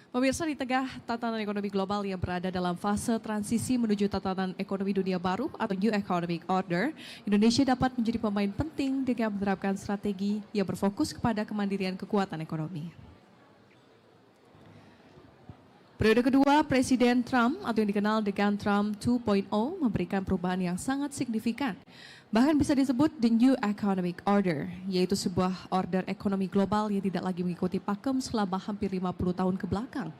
Pemirsa, di tengah tatanan ekonomi global yang berada dalam fase transisi menuju tatanan ekonomi dunia baru atau New Economic Order, Indonesia dapat menjadi pemain penting dengan menerapkan strategi yang berfokus kepada kemandirian kekuatan ekonomi. Periode kedua Presiden Trump atau yang dikenal dengan Trump 2.0 memberikan perubahan yang sangat signifikan. Bahkan bisa disebut the New Economic Order, yaitu sebuah order ekonomi global yang tidak lagi mengikuti pakem selama hampir 50 tahun ke belakang.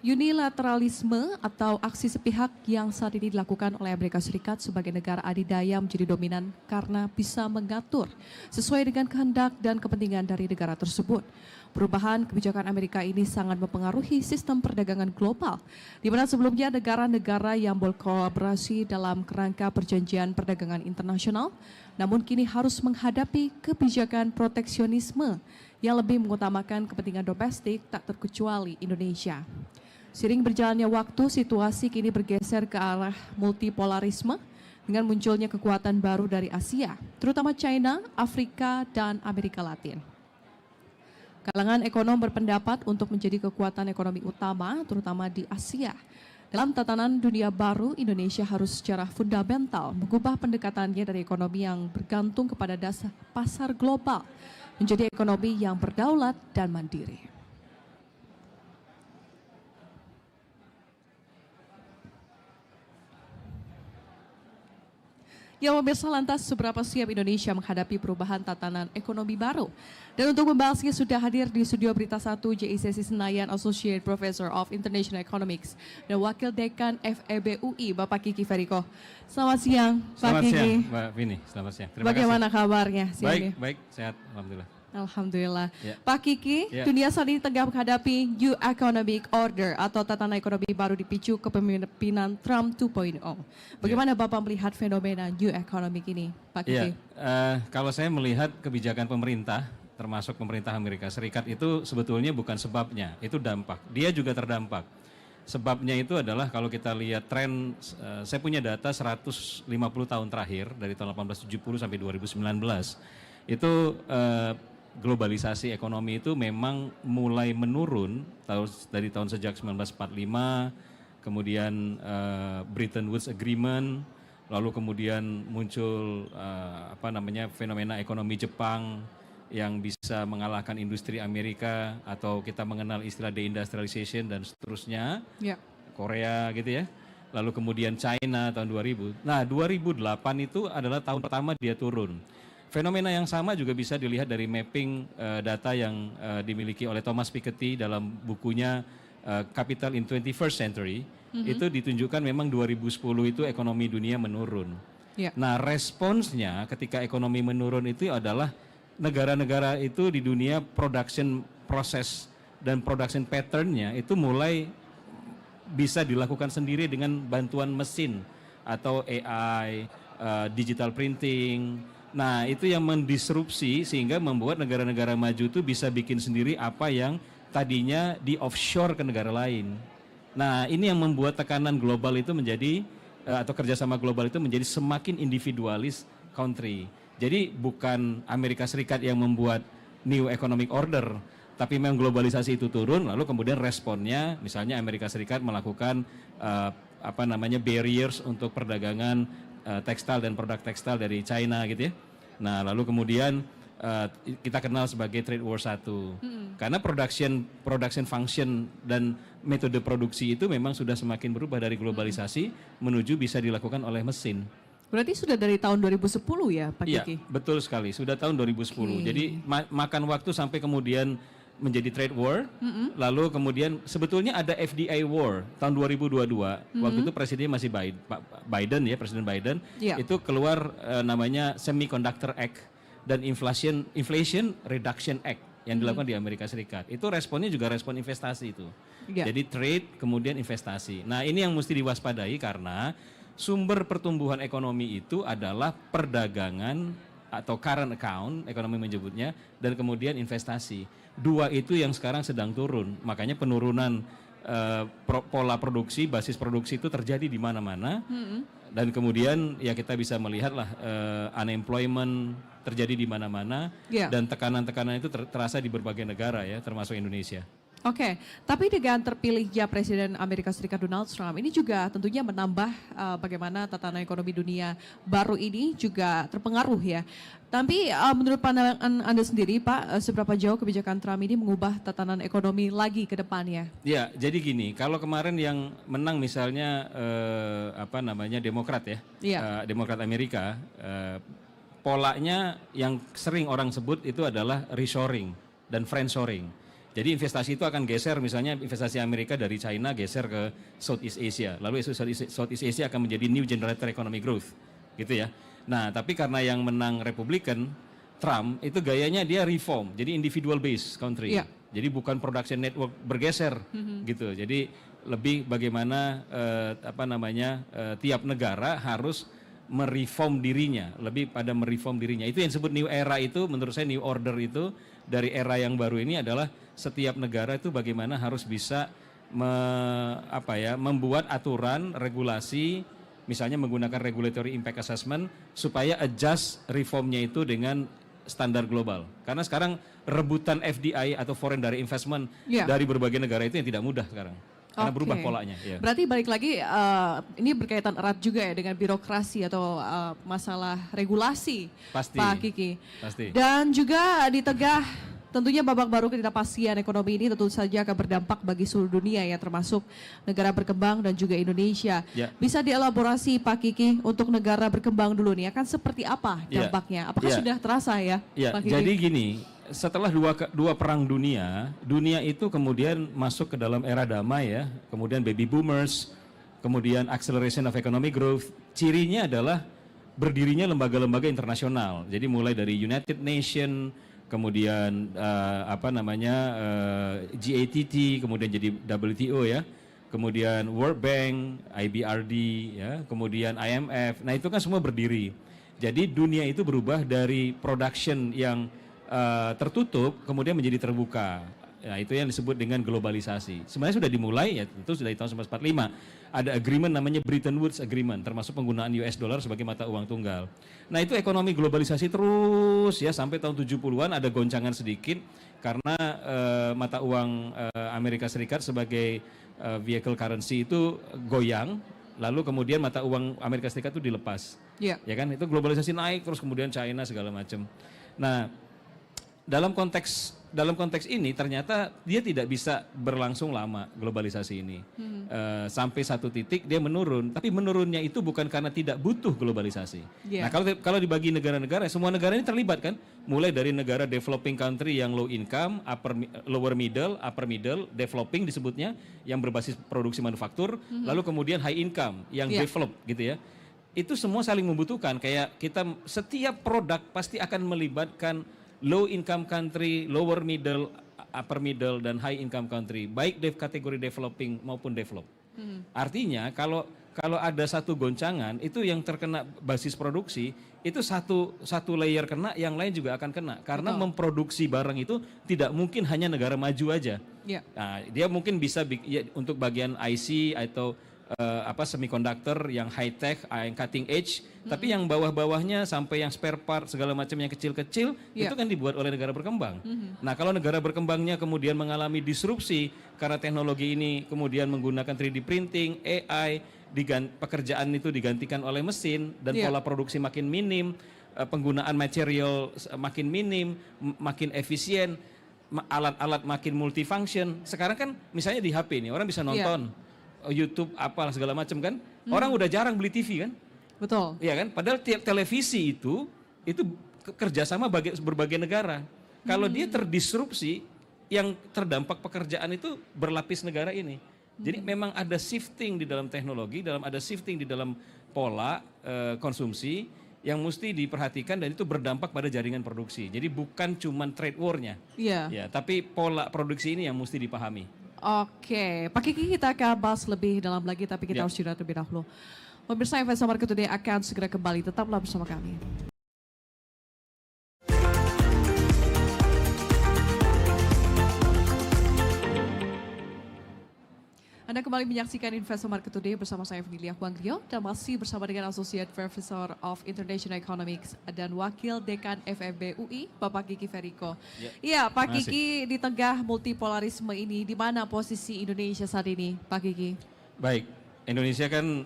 Unilateralisme atau aksi sepihak yang saat ini dilakukan oleh Amerika Serikat sebagai negara adidaya menjadi dominan karena bisa mengatur sesuai dengan kehendak dan kepentingan dari negara tersebut. Perubahan kebijakan Amerika ini sangat mempengaruhi sistem perdagangan global, di mana sebelumnya negara-negara yang berkolaborasi dalam kerangka perjanjian perdagangan internasional, namun kini harus menghadapi kebijakan proteksionisme yang lebih mengutamakan kepentingan domestik, tak terkecuali Indonesia. Seiring berjalannya waktu, situasi kini bergeser ke arah multipolarisme dengan munculnya kekuatan baru dari Asia, terutama China, Afrika, dan Amerika Latin. Kalangan ekonom berpendapat untuk menjadi kekuatan ekonomi utama, terutama di Asia. Dalam tatanan dunia baru, Indonesia harus secara fundamental mengubah pendekatannya dari ekonomi yang bergantung kepada dasar pasar global, menjadi ekonomi yang berdaulat dan mandiri. Ya, pemirsa, lantas seberapa siap Indonesia menghadapi perubahan tatanan ekonomi baru? Dan untuk membahasnya sudah hadir di studio Berita 1 JICC Senayan Associate Professor of International Economics dan Wakil Dekan FEB UI, Bapak Kiki Feriko. Selamat siang, Pak Kiki. Selamat siang, Mbak Vini. Selamat siang. Terima Bagaimana kasih. kabarnya siang ini? Baik, sehat, alhamdulillah. Alhamdulillah. Ya. Pak Kiki, Ya. dunia saat ini tengah menghadapi New Economic Order atau tatanan ekonomi baru dipicu kepemimpinan Trump 2.0. Bagaimana Bapak melihat fenomena New Economic ini, Pak Kiki? Kalau saya melihat kebijakan pemerintah, termasuk pemerintah Amerika Serikat itu sebetulnya bukan sebabnya, itu dampak. Dia juga terdampak. Sebabnya itu adalah kalau kita lihat tren, saya punya data 150 tahun terakhir dari tahun 1870 sampai 2019. Itu globalisasi ekonomi itu memang mulai menurun dari tahun sejak 1945, kemudian Bretton Woods Agreement, lalu kemudian muncul fenomena ekonomi Jepang yang bisa mengalahkan industri Amerika, atau kita mengenal istilah deindustrialization dan seterusnya, Ya. Korea gitu ya. Lalu kemudian China tahun 2000. Nah, 2008 itu adalah tahun pertama dia turun. Fenomena yang sama juga bisa dilihat dari mapping data yang dimiliki oleh Thomas Piketty dalam bukunya Capital in 21st Century. Itu ditunjukkan memang 2010 itu ekonomi dunia menurun. Ya. Nah, responsnya ketika ekonomi menurun itu adalah negara-negara itu di dunia production process dan production pattern-nya itu mulai bisa dilakukan sendiri dengan bantuan mesin atau AI, digital printing. Nah, itu yang mendisrupsi sehingga membuat negara-negara maju itu bisa bikin sendiri apa yang tadinya di offshore ke negara lain. Nah, ini yang membuat tekanan global itu menjadi, atau kerjasama global itu menjadi semakin individualis country. Jadi bukan Amerika Serikat yang membuat New Economic Order, tapi memang globalisasi itu turun, lalu kemudian responnya, misalnya Amerika Serikat melakukan barriers untuk perdagangan tekstil dan produk tekstil dari China gitu ya. Nah, lalu kemudian kita kenal sebagai trade war 1. Karena production function dan metode produksi itu memang sudah semakin berubah dari globalisasi menuju bisa dilakukan oleh mesin. Berarti sudah dari tahun 2010 ya, Pak Iya, Kiki? betul sekali. Sudah tahun 2010. Jadi makan waktu sampai kemudian menjadi trade war. Lalu kemudian sebetulnya ada FDI war tahun 2022. Waktu itu presidennya masih Biden ya, Presiden Biden. Iya. Itu keluar namanya Semiconductor Act dan Inflation Reduction Act yang dilakukan di Amerika Serikat. Itu responnya juga respon investasi itu. Iya. Jadi trade kemudian investasi. Nah, ini yang mesti diwaspadai karena sumber pertumbuhan ekonomi itu adalah perdagangan atau current account, ekonomi menyebutnya, dan kemudian investasi. Dua itu yang sekarang sedang turun. Makanya penurunan pola produksi, basis produksi itu terjadi di mana-mana. Dan kemudian ya kita bisa melihatlah unemployment terjadi di mana-mana. Yeah. Dan tekanan-tekanan itu terasa di berbagai negara ya, termasuk Indonesia. Oke, tapi dengan terpilihnya Presiden Amerika Serikat Donald Trump ini juga tentunya menambah bagaimana tatanan ekonomi dunia baru ini juga terpengaruh ya. Tapi menurut pandangan Anda sendiri Pak, seberapa jauh kebijakan Trump ini mengubah tatanan ekonomi lagi ke depannya? Ya, jadi gini, kalau kemarin yang menang misalnya apa namanya Demokrat ya, Iya. Demokrat Amerika, polanya yang sering orang sebut itu adalah reshoring dan friendshoring. Jadi investasi itu akan geser, misalnya investasi Amerika dari China geser ke Southeast Asia, lalu Southeast Asia akan menjadi new generator economic growth, gitu ya. Nah, tapi karena yang menang Republican, Trump itu gayanya dia reform, jadi individual based country. Iya. Jadi bukan production network bergeser, gitu. Jadi lebih bagaimana apa namanya tiap negara harus mereform dirinya, lebih pada mereform dirinya. Itu yang disebut new era itu, menurut saya new order itu dari era yang baru ini adalah setiap negara itu bagaimana harus bisa membuat aturan, regulasi, misalnya menggunakan regulatory impact assessment supaya adjust reformnya itu dengan standar global. Karena sekarang rebutan FDI atau foreign direct investment dari berbagai negara itu yang tidak mudah sekarang. Karena berubah polanya. Ya. Berarti balik lagi ini berkaitan erat juga ya dengan birokrasi atau masalah regulasi, Pasti. Pak Kiki. Pasti. Dan juga di tengah tentunya babak baru ketidakpastian ekonomi ini tentu saja akan berdampak bagi seluruh dunia ya, termasuk negara berkembang dan juga Indonesia. Ya. Bisa dielaborasi Pak Kiki untuk negara berkembang dulu nih, akan seperti apa dampaknya? Apakah sudah terasa ya, Pak Kiki? Jadi gini, setelah dua perang dunia, dunia itu kemudian masuk ke dalam era damai ya, kemudian baby boomers, kemudian acceleration of economic growth. Cirinya adalah berdirinya lembaga-lembaga internasional. Jadi mulai dari United Nations, kemudian GATT, kemudian jadi WTO ya, kemudian World Bank, IBRD ya, kemudian IMF. Nah itu kan semua berdiri. Jadi dunia itu berubah dari production yang tertutup kemudian menjadi terbuka. Ya, itu yang disebut dengan globalisasi. Sebenarnya sudah dimulai ya, tentu sudah di tahun 1945. Ada agreement namanya Bretton Woods Agreement, termasuk penggunaan US dollar sebagai mata uang tunggal. Nah, itu ekonomi globalisasi terus ya sampai tahun 70-an ada goncangan sedikit karena mata uang Amerika Serikat sebagai vehicle currency itu goyang, lalu kemudian mata uang Amerika Serikat itu dilepas. Ya kan? Itu globalisasi naik terus kemudian China segala macam. Nah, dalam konteks ini ternyata dia tidak bisa berlangsung lama globalisasi ini. Sampai satu titik dia menurun, tapi menurunnya itu bukan karena tidak butuh globalisasi. Nah, kalau dibagi negara-negara, semua negara ini terlibat kan, mulai dari negara developing country yang low income, lower middle, upper middle, developing disebutnya, yang berbasis produksi manufaktur, lalu kemudian high income yang develop gitu ya. Itu semua saling membutuhkan, kayak kita setiap produk pasti akan melibatkan low income country, lower middle, upper middle, dan high income country, baik kategori developing maupun develop. Artinya kalau ada satu goncangan, itu yang terkena basis produksi, itu satu layer kena, yang lain juga akan kena. Karena memproduksi barang itu tidak mungkin hanya negara maju aja. Nah, dia mungkin bisa untuk bagian IC atau semiconductor yang high tech, yang cutting edge, tapi yang bawah-bawahnya sampai yang spare part segala macam yang kecil-kecil itu kan dibuat oleh negara berkembang. Nah, kalau negara berkembangnya kemudian mengalami disrupsi karena teknologi ini kemudian menggunakan 3D printing, AI, pekerjaan itu digantikan oleh mesin dan pola produksi makin minim, penggunaan material makin minim, makin efisien, alat-alat makin multifunction. Sekarang kan misalnya di HP nih orang bisa nonton YouTube apa segala macam kan, orang udah jarang beli TV kan, betul, iya kan, padahal tiap televisi itu kerjasama berbagai negara. Kalau dia terdisrupsi, yang terdampak pekerjaan itu berlapis negara ini. Jadi memang ada shifting di dalam teknologi, ada shifting di dalam pola konsumsi yang mesti diperhatikan, dan itu berdampak pada jaringan produksi. Jadi bukan cuma trade war-nya, ya, tapi pola produksi ini yang mesti dipahami. Oke, Pak Kiki, kita akan bahas lebih dalam lagi, tapi kita harus jeda terlebih dahulu. Pemirsa Investasi Market Today akan segera kembali, tetaplah bersama kami. Anda kembali menyaksikan Investor Market Today bersama saya Fenilia Huanggrio dan masih bersama dengan Associate Professor of International Economics dan Wakil Dekan FEB UI, Bapak Kiki Feriko. Iya, Pak Kiki, di tengah multipolarisme ini, di mana posisi Indonesia saat ini, Pak Kiki? Baik, Indonesia kan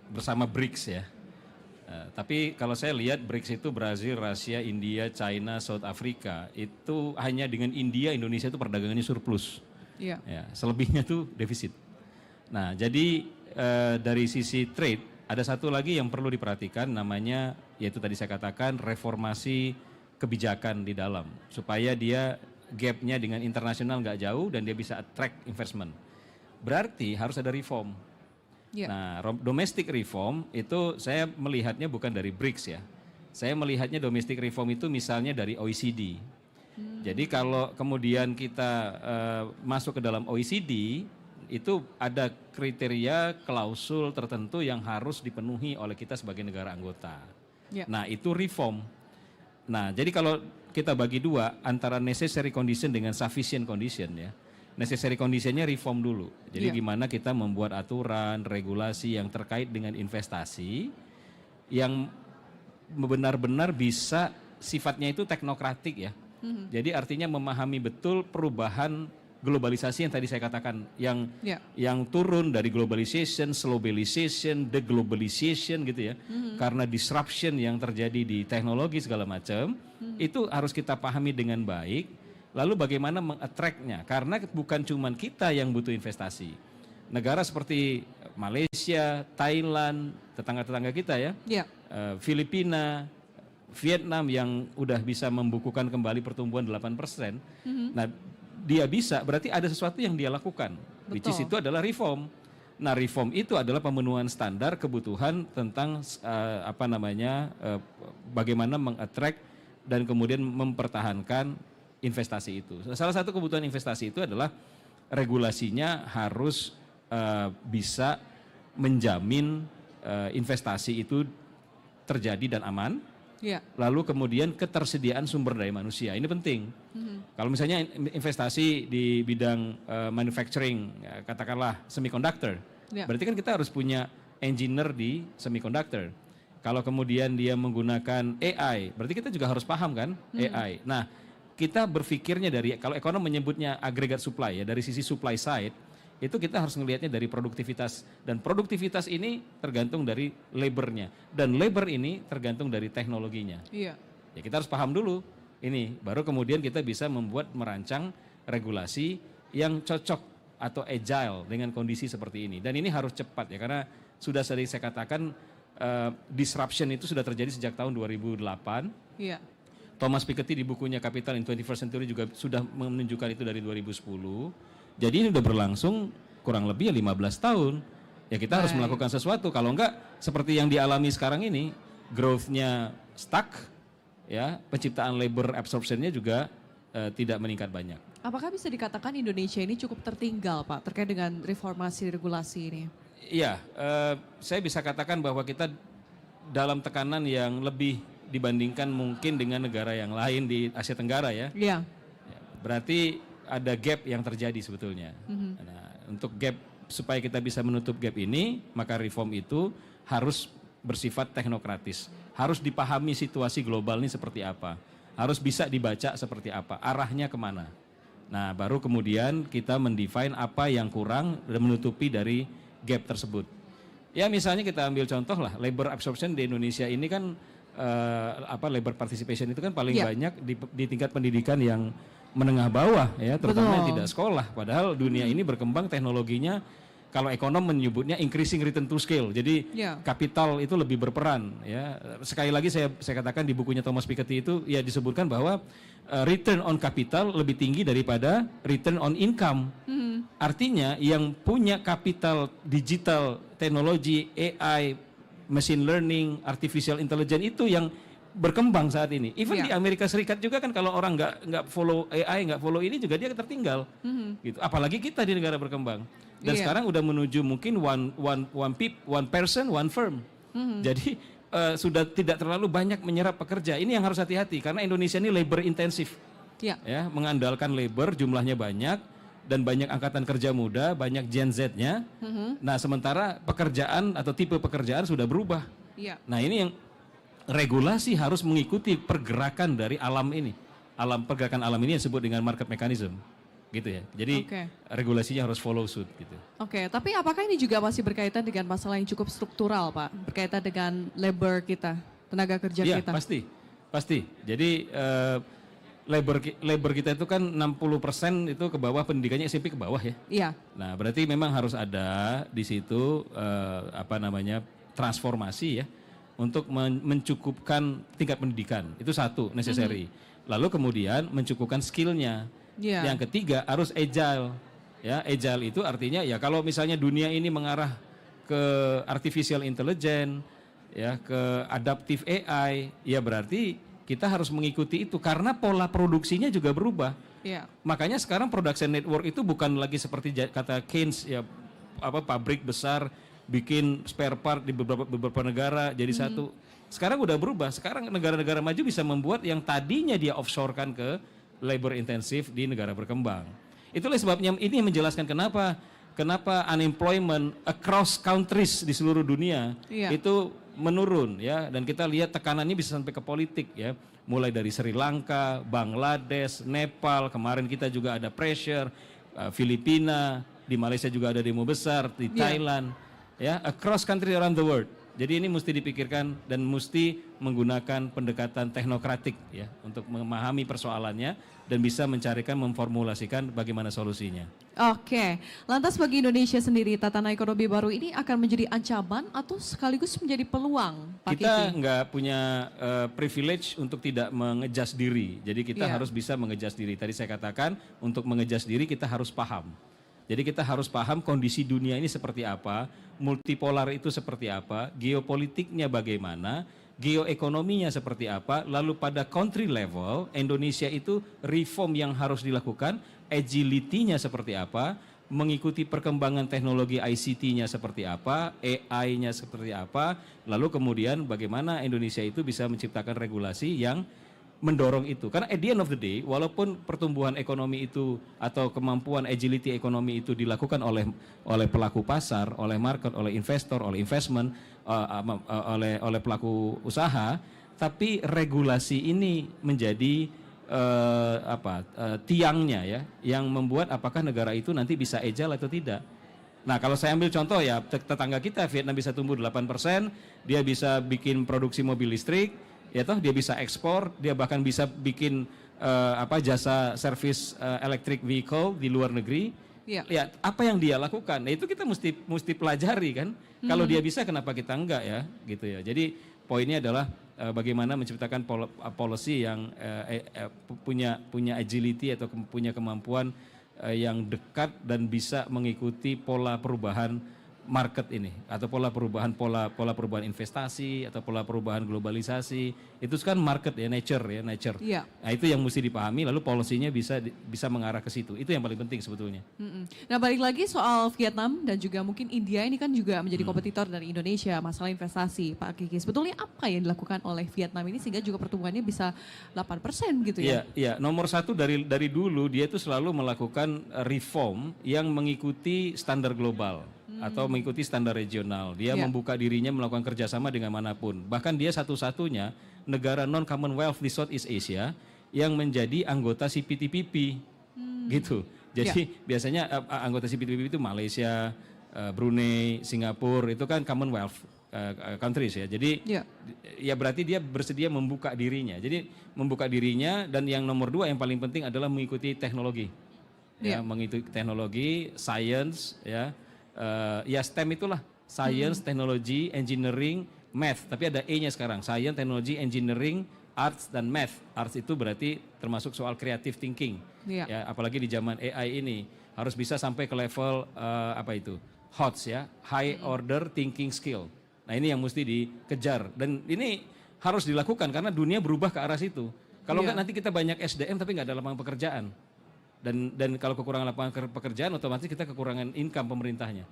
bersama BRICS ya. Tapi kalau saya lihat BRICS itu Brazil, Rusia, India, China, South Africa, itu hanya dengan India, Indonesia itu perdagangannya surplus. Iya. Ya, selebihnya tuh defisit. Nah, jadi dari sisi trade ada satu lagi yang perlu diperhatikan namanya yaitu tadi saya katakan reformasi kebijakan di dalam supaya dia gapnya dengan internasional nggak jauh dan dia bisa attract investment. Berarti harus ada reform. Ya. Nah, domestic reform itu saya melihatnya bukan dari BRICS ya. Saya melihatnya domestic reform itu misalnya dari OECD. Jadi kalau kemudian kita masuk ke dalam OECD, itu ada kriteria klausul tertentu yang harus dipenuhi oleh kita sebagai negara anggota. Ya. Nah itu reform. Nah jadi kalau kita bagi dua antara necessary condition dengan sufficient condition ya. Necessary conditionnya reform dulu. Jadi gimana kita membuat aturan, regulasi yang terkait dengan investasi yang benar-benar bisa sifatnya itu teknokratik ya. Jadi artinya memahami betul perubahan globalisasi yang tadi saya katakan yang turun dari globalization, globalization, deglobalization gitu ya. Karena disruption yang terjadi di teknologi segala macam, itu harus kita pahami dengan baik. Lalu bagaimana meng-attract-nya? Karena bukan cuma kita yang butuh investasi. Negara seperti Malaysia, Thailand, tetangga-tetangga kita ya. Filipina, Vietnam yang udah bisa membukukan kembali pertumbuhan 8%. Nah, dia bisa berarti ada sesuatu yang dia lakukan. Which is itu adalah reform. Nah, reform itu adalah pemenuhan standar kebutuhan tentang bagaimana meng-attract dan kemudian mempertahankan investasi itu. Salah satu kebutuhan investasi itu adalah regulasinya harus bisa menjamin investasi itu terjadi dan aman. Lalu kemudian ketersediaan sumber daya manusia, ini penting. Kalau misalnya investasi di bidang manufacturing, katakanlah semiconductor, berarti kan kita harus punya engineer di semiconductor. Kalau kemudian dia menggunakan AI, berarti kita juga harus paham kan AI. Nah, kita berpikirnya dari, kalau ekonom menyebutnya aggregate supply ya, dari sisi supply side, itu kita harus melihatnya dari produktivitas. Dan produktivitas ini tergantung dari labornya. Dan labor ini tergantung dari teknologinya. Ya kita harus paham dulu ini. Baru kemudian kita bisa merancang regulasi yang cocok atau agile dengan kondisi seperti ini. Dan ini harus cepat ya. Karena sudah sering saya katakan disruption itu sudah terjadi sejak tahun 2008. Thomas Piketty di bukunya Capital in 21st Century juga sudah menunjukkan itu dari 2010. Jadi ini udah berlangsung kurang lebih 15 tahun. Ya kita harus melakukan sesuatu. Kalau enggak seperti yang dialami sekarang ini, growth-nya stuck, ya penciptaan labor absorption-nya juga tidak meningkat banyak. Apakah bisa dikatakan Indonesia ini cukup tertinggal, Pak, terkait dengan reformasi regulasi ini? Iya, saya bisa katakan bahwa kita dalam tekanan yang lebih dibandingkan mungkin dengan negara yang lain di Asia Tenggara ya. Iya. Berarti ada gap yang terjadi sebetulnya. Nah, untuk gap supaya kita bisa menutup gap ini, maka reform itu harus bersifat teknokratis. Harus dipahami situasi global ini seperti apa. Harus bisa dibaca seperti apa, arahnya kemana. Nah, baru kemudian kita mendefine apa yang kurang dan menutupi dari gap tersebut. Ya misalnya kita ambil contoh lah, labor absorption di Indonesia ini kan labor participation itu kan paling banyak di tingkat pendidikan yang menengah bawah ya, terutama yang tidak sekolah. Padahal dunia ini berkembang teknologinya, kalau ekonom menyebutnya increasing return to scale. Jadi kapital itu lebih berperan ya. Sekali lagi saya katakan di bukunya Thomas Piketty itu ya disebutkan bahwa return on capital lebih tinggi daripada return on income. Artinya yang punya kapital digital, teknologi, AI, machine learning, artificial intelligence itu yang berkembang saat ini. Even di Amerika Serikat juga kan kalau orang nggak follow AI, nggak follow ini juga dia tertinggal. Gitu. Apalagi kita di negara berkembang. Dan sekarang udah menuju mungkin one person, one firm. Jadi sudah tidak terlalu banyak menyerap pekerja. Ini yang harus hati-hati karena Indonesia ini labor intensif. Ya, mengandalkan labor jumlahnya banyak dan banyak angkatan kerja muda, banyak Gen Z-nya. Nah, sementara pekerjaan atau tipe pekerjaan sudah berubah. Iya. Nah, ini yang regulasi harus mengikuti pergerakan dari alam ini. Pergerakan alam ini yang disebut dengan market mechanism. Gitu ya. Jadi Oke. regulasinya harus follow suit gitu. Oke, tapi apakah ini juga masih berkaitan dengan masalah yang cukup struktural, Pak? Berkaitan dengan labor kita, tenaga kerja Iya, kita. pasti. Jadi labor kita itu kan 60% itu ke bawah, pendidikannya SMP ke bawah ya. Iya. Nah, berarti memang harus ada di situ transformasi ya untuk mencukupkan tingkat pendidikan. Itu satu necessary. Lalu kemudian mencukupkan skillnya. Iya. Yang ketiga harus agile. Ya, agile itu artinya ya kalau misalnya dunia ini mengarah ke artificial intelligence, ya ke adaptive AI, ya berarti kita harus mengikuti itu karena pola produksinya juga berubah. Iya. Makanya sekarang production network itu bukan lagi seperti kata Keynes ya pabrik besar bikin spare part di beberapa negara jadi satu. Sekarang udah berubah. Sekarang negara-negara maju bisa membuat yang tadinya dia offshore-kan ke labor intensif di negara berkembang. Itulah sebabnya ini menjelaskan kenapa unemployment across countries di seluruh dunia itu menurun ya, dan kita lihat tekanannya bisa sampai ke politik ya, mulai dari Sri Lanka, Bangladesh, Nepal, kemarin kita juga ada pressure, Filipina, di Malaysia juga ada demo besar, di Thailand ya, across country around the world. Jadi ini mesti dipikirkan dan mesti menggunakan pendekatan teknokratik ya untuk memahami persoalannya dan bisa memformulasikan bagaimana solusinya. Oke, lantas bagi Indonesia sendiri tatanan ekonomi baru ini akan menjadi ancaman atau sekaligus menjadi peluang, Pak Kiki? Kita nggak punya privilege untuk tidak mengejas diri, jadi kita harus bisa mengejas diri. Tadi saya katakan untuk mengejas diri kita harus paham. Jadi kita harus paham kondisi dunia ini seperti apa, multipolar itu seperti apa, geopolitiknya bagaimana, geoekonominya seperti apa, lalu pada country level Indonesia itu reform yang harus dilakukan, agility-nya seperti apa, mengikuti perkembangan teknologi ICT-nya seperti apa, AI-nya seperti apa, lalu kemudian bagaimana Indonesia itu bisa menciptakan regulasi yang mendorong itu. Karena at the end of the day, walaupun pertumbuhan ekonomi itu atau kemampuan agility ekonomi itu dilakukan oleh pelaku pasar, oleh market, oleh investor, oleh investment, oleh pelaku usaha, tapi regulasi ini menjadi tiangnya ya, yang membuat apakah negara itu nanti bisa agile atau tidak. Nah, kalau saya ambil contoh ya, tetangga kita Vietnam bisa tumbuh 8%, dia bisa bikin produksi mobil listrik, ya toh dia bisa ekspor, dia bahkan bisa bikin jasa servis electric vehicle di luar negeri. Ya, apa yang dia lakukan? Nah, itu kita mesti pelajari kan. Kalau dia bisa, kenapa kita enggak ya? Gitu ya. Jadi poinnya adalah bagaimana menciptakan policy yang punya agility atau punya kemampuan yang dekat dan bisa mengikuti pola perubahan market ini atau pola perubahan investasi atau pola perubahan globalisasi. Itu kan market ya, nature. Iya. Nah, itu yang mesti dipahami, lalu polisinya bisa mengarah ke situ. Itu yang paling penting sebetulnya. Nah, balik lagi soal Vietnam dan juga mungkin India ini kan juga menjadi kompetitor dari Indonesia masalah investasi, Pak Kiki. Sebetulnya apa yang dilakukan oleh Vietnam ini sehingga juga pertumbuhannya bisa 8% gitu ya? Iya, nomor satu dari dulu dia itu selalu melakukan reform yang mengikuti standar global atau mengikuti standar regional. Dia membuka dirinya melakukan kerjasama dengan manapun. Bahkan dia satu-satunya negara non-Commonwealth di Southeast Asia yang menjadi anggota CPTPP, gitu. Jadi biasanya anggota CPTPP itu Malaysia, Brunei, Singapura, itu kan Commonwealth countries ya. Jadi ya berarti dia bersedia membuka dirinya. Jadi membuka dirinya, dan yang nomor dua yang paling penting adalah mengikuti teknologi. Ya, mengikuti teknologi, science, ya. Ya STEM itulah, science, teknologi, engineering, math. Tapi ada E-nya sekarang, science, teknologi, engineering, arts, dan math. Arts itu berarti termasuk soal creative thinking. Ya, apalagi di zaman AI ini harus bisa sampai ke level HOTS ya, high order thinking skill. Nah, ini yang mesti dikejar dan ini harus dilakukan karena dunia berubah ke arah situ. Kalau enggak nanti kita banyak SDM tapi nggak ada lapangan pekerjaan. Dan kalau kekurangan lapangan pekerjaan, otomatis kita kekurangan income pemerintahnya,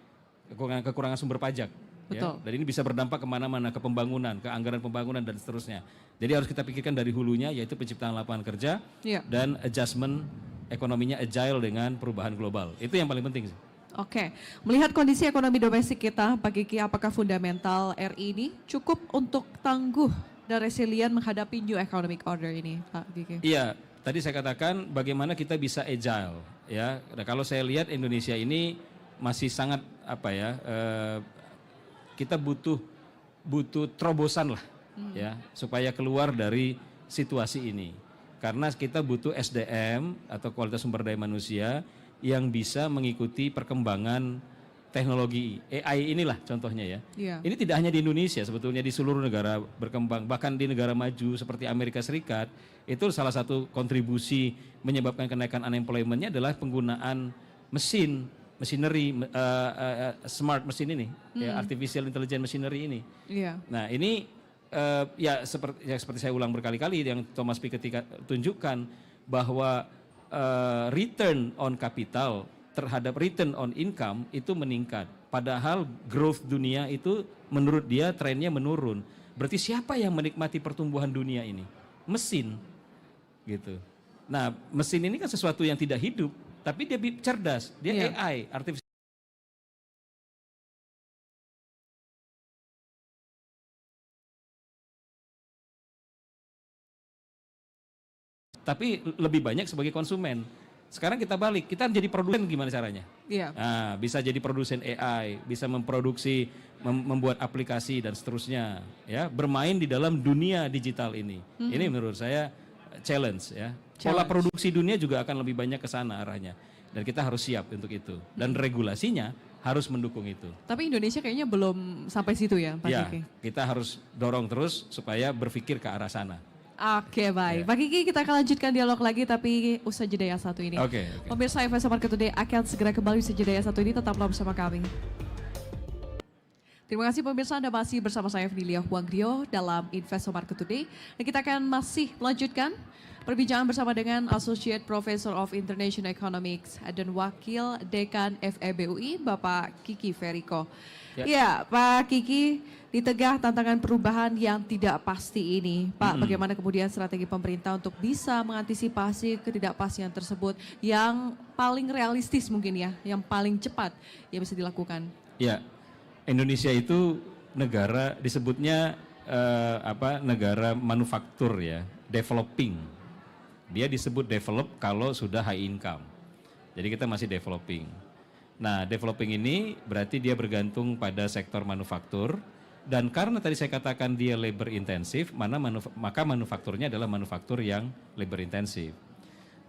kekurangan sumber pajak. Ya? Dan ini bisa berdampak kemana-mana, ke pembangunan, ke anggaran pembangunan dan seterusnya. Jadi harus kita pikirkan dari hulunya, yaitu penciptaan lapangan kerja dan adjustment ekonominya agile dengan perubahan global. Itu yang paling penting sih. Oke, melihat kondisi ekonomi domestik kita, Pak Kiki, apakah fundamental RI ini cukup untuk tangguh dan resilient menghadapi new economic order ini, Pak Kiki? Iya, tadi saya katakan bagaimana kita bisa agile, ya. Nah, kalau saya lihat Indonesia ini masih sangat kita butuh terobosan lah, ya, supaya keluar dari situasi ini. Karena kita butuh SDM atau kualitas sumber daya manusia yang bisa mengikuti perkembangan teknologi AI inilah contohnya ya. Iya. Ini tidak hanya di Indonesia, sebetulnya di seluruh negara berkembang, bahkan di negara maju seperti Amerika Serikat, itu salah satu kontribusi menyebabkan kenaikan unemployment-nya adalah penggunaan machinery, smart mesin ini, ya, artificial intelligence machinery ini. Iya. Nah ini seperti saya ulang berkali-kali yang Thomas Piketty tunjukkan bahwa return on capital terhadap return on income itu meningkat. Padahal growth dunia itu menurut dia trennya menurun. Berarti siapa yang menikmati pertumbuhan dunia ini? Mesin, gitu. Nah, mesin ini kan sesuatu yang tidak hidup, tapi dia cerdas, dia AI, artificial. Tapi lebih banyak sebagai konsumen. Sekarang kita balik, kita jadi produsen gimana caranya? Iya. Nah, bisa jadi produsen AI, bisa memproduksi, membuat aplikasi dan seterusnya, ya, bermain di dalam dunia digital ini. Ini menurut saya challenge, ya. Pola produksi dunia juga akan lebih banyak ke sana arahnya, dan kita harus siap untuk itu. Dan regulasinya harus mendukung itu. Tapi Indonesia kayaknya belum sampai situ ya, Pak Kiki? Kita harus dorong terus supaya berpikir ke arah sana. Oke, baik. Pak Kiki, kita akan lanjutkan dialog lagi tapi usai jeda yang satu ini. Oke. Pemirsa Investor Market Today akan segera kembali usai jeda yang satu ini, tetaplah bersama kami. Terima kasih pemirsa, Anda masih bersama saya Vinilia Huanggrio dalam Investor Market Today. Dan kita akan masih melanjutkan perbincangan bersama dengan Associate Professor of International Economics dan Wakil Dekan FEB UI, Bapak Kiki Ferryko. Ya, Pak Kiki, di tengah tantangan perubahan yang tidak pasti ini, Pak, bagaimana kemudian strategi pemerintah untuk bisa mengantisipasi ketidakpastian tersebut yang paling realistis mungkin ya, yang paling cepat yang bisa dilakukan? Ya, Indonesia itu negara disebutnya negara manufaktur ya, developing. Dia disebut develop kalau sudah high income. Jadi kita masih developing. Nah, developing ini berarti dia bergantung pada sektor manufaktur, dan karena tadi saya katakan dia labor intensif, maka manufakturnya adalah manufaktur yang labor intensif.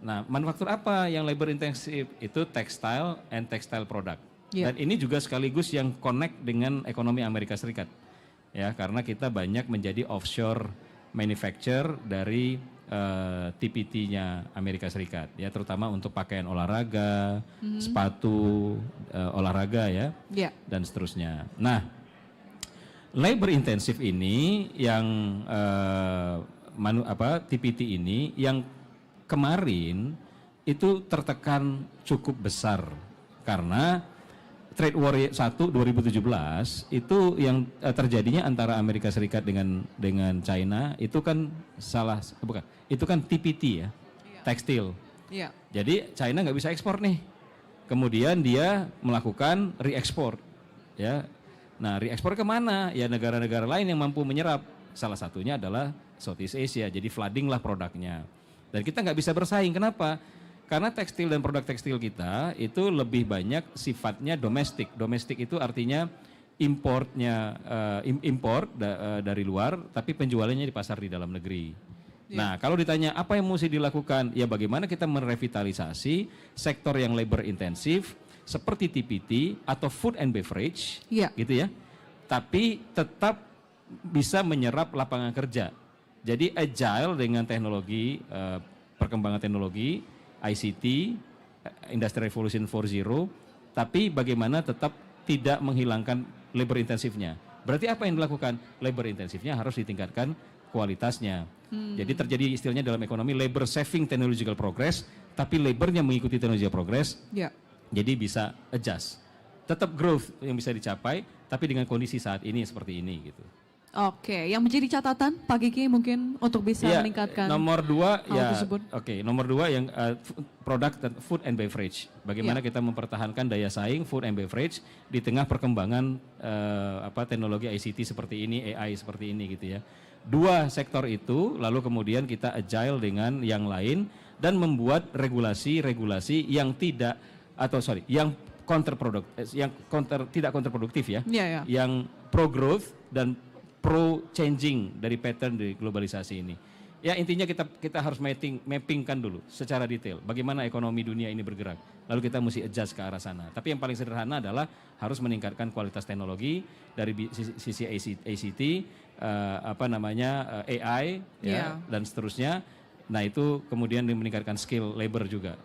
Nah, manufaktur apa yang labor intensif? Itu textile and textile product. Dan ini juga sekaligus yang connect dengan ekonomi Amerika Serikat. Ya, karena kita banyak menjadi offshore manufacturer dari TPT-nya Amerika Serikat, ya, terutama untuk pakaian olahraga, sepatu olahraga, ya, dan seterusnya. Nah, labor intensif ini yang TPT ini yang kemarin itu tertekan cukup besar karena Trade War 1 2017 itu yang terjadinya antara Amerika Serikat dengan China itu kan itu kan TPT ya, tekstil. Iya. Jadi China nggak bisa ekspor nih, kemudian dia melakukan reekspor, ya. Nah, reekspor kemana? Ya negara-negara lain yang mampu menyerap. Salah satunya adalah Southeast Asia. Jadi flooding lah produknya. Dan kita nggak bisa bersaing. Kenapa? Karena tekstil dan produk tekstil kita itu lebih banyak sifatnya domestik. Domestik itu artinya importnya dari luar, tapi penjualannya di pasar di dalam negeri. Nah, kalau ditanya apa yang mesti dilakukan, ya bagaimana kita merevitalisasi sektor yang labor intensif seperti TPT atau food and beverage, gitu ya. Tapi tetap bisa menyerap lapangan kerja. Jadi agile dengan teknologi, perkembangan teknologi, ICT, Industrial Revolution 4.0, tapi bagaimana tetap tidak menghilangkan labor intensifnya. Berarti apa yang dilakukan? Labor intensifnya harus ditingkatkan kualitasnya. Jadi terjadi istilahnya dalam ekonomi labor saving technological progress, tapi labornya mengikuti technological progress, jadi bisa adjust. Tetap growth yang bisa dicapai, tapi dengan kondisi saat ini seperti ini gitu. Oke, yang menjadi catatan Pak Kiki mungkin untuk bisa Ya, meningkatkan nomor 2 hal ya, tersebut. nomor 2 yang produk dan food and beverage. Bagaimana kita mempertahankan daya saing food and beverage di tengah perkembangan teknologi ICT seperti ini, AI seperti ini gitu ya. 2 sektor itu, lalu kemudian kita agile dengan yang lain dan membuat regulasi-regulasi yang yang tidak kontraproduktif ya, Iya, ya. yang pro growth dan pro changing dari pattern dari globalisasi ini. Ya intinya kita harus mappingkan dulu secara detail bagaimana ekonomi dunia ini bergerak. Lalu kita mesti adjust ke arah sana. Tapi yang paling sederhana adalah harus meningkatkan kualitas teknologi dari sisi ACT, AI ya, dan seterusnya. Nah itu kemudian meningkatkan skill labor juga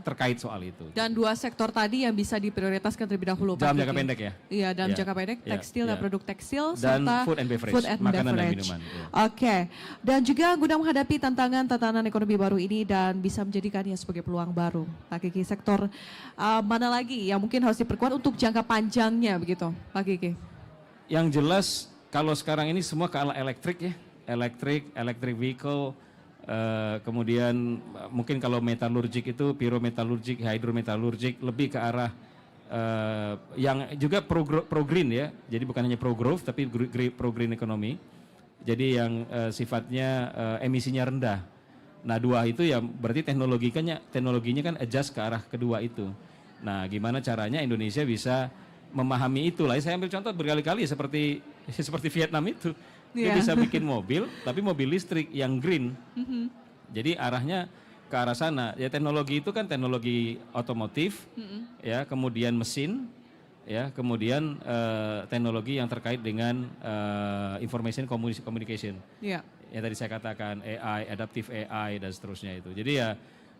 terkait soal itu. Dan 2 sektor tadi yang bisa diprioritaskan terlebih dahulu Pak Dalam Kiki. jangka pendek ya? Iya, dalam Ya. jangka pendek, Ya, tekstil dan ya. produk tekstil, Dan serta food and beverage, makanan dan minuman, ya. Oke, dan juga guna menghadapi tantangan ekonomi baru ini dan bisa menjadikannya sebagai peluang baru. Pak Kiki, sektor mana lagi yang mungkin harus diperkuat untuk jangka panjangnya begitu, Pak Kiki? Yang jelas kalau sekarang ini semua ke arah elektrik ya, electric vehicle, kemudian mungkin kalau metalurgik itu pyrometalurgik, hydrometalurgik lebih ke arah yang juga pro green ya. Jadi bukan hanya pro growth tapi pro green economy. Jadi yang sifatnya emisinya rendah. Nah 2 itu ya berarti teknologinya kan adjust ke arah kedua itu. Nah gimana caranya Indonesia bisa memahami itu lah. Saya ambil contoh berkali-kali seperti Vietnam itu. Dia bisa bikin mobil, tapi mobil listrik yang green. Jadi arahnya ke arah sana. Ya teknologi itu kan teknologi otomotif, ya kemudian mesin, ya kemudian teknologi yang terkait dengan information communication. Iya. Yang tadi saya katakan AI, adaptive AI dan seterusnya itu. Jadi ya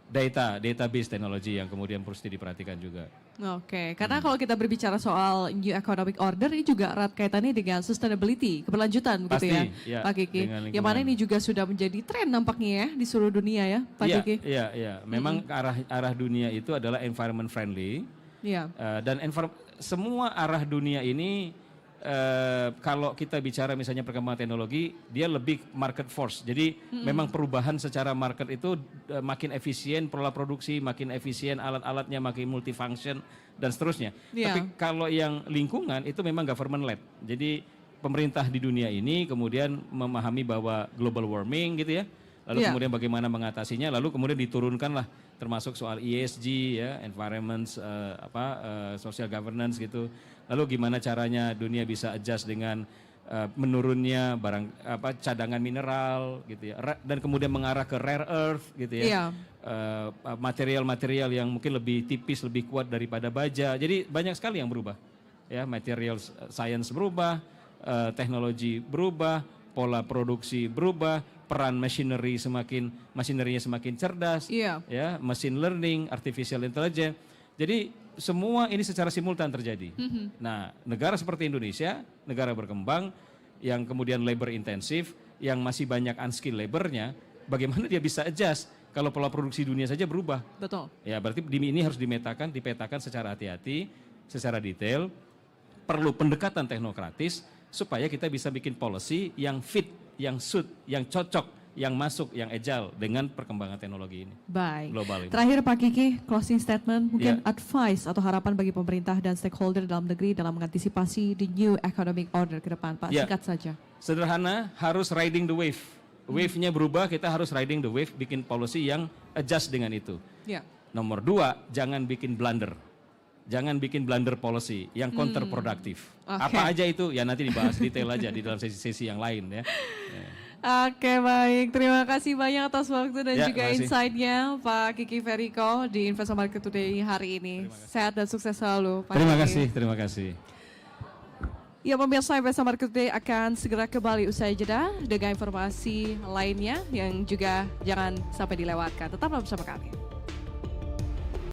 database teknologi yang kemudian harus diperhatikan juga. Oke, karena kalau kita berbicara soal New Economic Order ini juga erat kaitannya dengan sustainability, keberlanjutan begitu ya, ya, Pak Kiki. Yang mana ini juga sudah menjadi tren nampaknya ya di seluruh dunia ya, Pak Kiki. Iya. Memang ke arah dunia itu adalah environment friendly. Iya. Dan semua arah dunia ini kalau kita bicara misalnya perkembangan teknologi, dia lebih market force. Jadi memang perubahan secara market itu makin efisien pola produksi, makin efisien alat-alatnya, makin multifunction dan seterusnya. Tapi kalau yang lingkungan itu memang government led. Jadi pemerintah di dunia ini kemudian memahami bahwa global warming gitu ya. Lalu kemudian bagaimana mengatasinya, lalu kemudian diturunkanlah termasuk soal ESG ya, environment, social governance gitu. Lalu gimana caranya dunia bisa adjust dengan menurunnya cadangan mineral gitu ya, dan kemudian mengarah ke rare earth gitu ya, material-material yang mungkin lebih tipis, lebih kuat daripada baja. Jadi banyak sekali yang berubah ya, material science berubah, teknologi berubah, pola produksi berubah, peran machinery-nya semakin cerdas, ya, machine learning, artificial intelligence. Jadi semua ini secara simultan terjadi. Nah, negara seperti Indonesia, negara berkembang yang kemudian labor intensif, yang masih banyak unskilled labornya, bagaimana dia bisa adjust kalau pola produksi dunia saja berubah? Betul. Ya, berarti ini harus dipetakan secara hati-hati, secara detail. Perlu pendekatan teknokratis supaya kita bisa bikin policy yang fit, yang suit, yang cocok, yang masuk, yang agile dengan perkembangan teknologi ini. Baik. Global ini. Terakhir Pak Kiki, closing statement, mungkin advice atau harapan bagi pemerintah dan stakeholder dalam negeri dalam mengantisipasi the new economic order ke depan, Pak. Singkat saja. Sederhana, harus riding the wave. Wave-nya berubah, kita harus riding the wave, bikin policy yang adjust dengan itu. Nomor 2, jangan bikin blunder. Jangan bikin blunder policy yang counterproductive. Apa aja itu? Ya nanti dibahas detail aja di dalam sesi-sesi yang lain ya. Oke, baik. Terima kasih banyak atas waktu dan juga makasih. insight-nya Pak Kiki Ferryko di Investor Market Today hari ini. Sehat dan sukses selalu Pak Kiki. Terima kasih. Ya, pemirsa Investor Market Today akan segera kembali usai jeda dengan informasi lainnya yang juga jangan sampai dilewatkan. Tetaplah bersama kami.